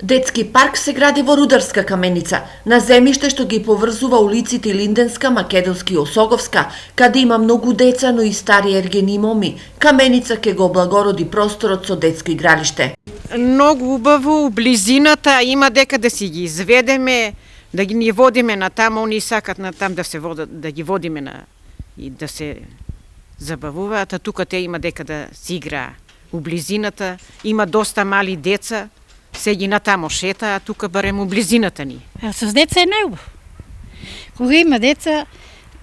Детски парк се гради во Рударска каменица, на земјиште што ги поврзува улиците Линденска, Македонски и Осоговска, каде има многу деца, но и стари ергени моми. Каменица ќе го облагороди просторот со детско игралиште. Многу убаво, у близината, има дека да си ги изведеме, да ги ни водиме на таму, они сакат на там да се водат, да ги водиме на и да се забавуваат, а тука те има дека да си играа. У близината има доста мали деца, се ги натамо шета, а тука барем у близината ни. Со деца е најубав. Кога има деца,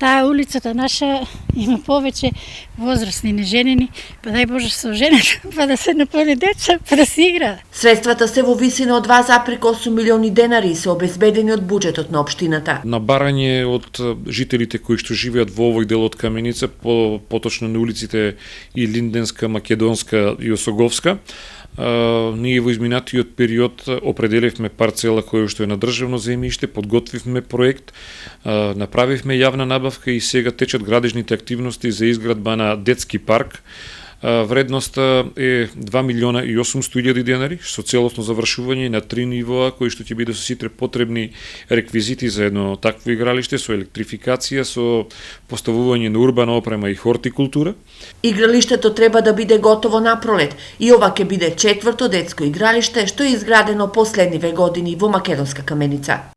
таа улицата наша има повеќе возрастни неженени, па дај Боже се оженат, па да се напълни деца, па да се игра. Средствата се во висина од 2,8 милиони денари и се обезбедени од буџетот на општината. На барање од жителите кои што живеат во овој дел од Каменица, поточно на улиците и Линденска, Македонска и Осоговска, ние во изминатиот период определивме парцела која што е на државно земјиште, подготвивме проект, направивме јавна набавка и сега течат градежните активности за изградба на детски парк. Вредноста е 2 милиона и 800.000 денари со целосно завршување на 3 нивоа кои што ќе биде со сите потребни реквизити за едно такво игралиште, со електрификација, со поставување на урбана опрема и хортикултура. Игралиштето треба да биде готово на пролет и ова ќе биде четврто детско игралиште што е изградено последниве години во Македонска каменица.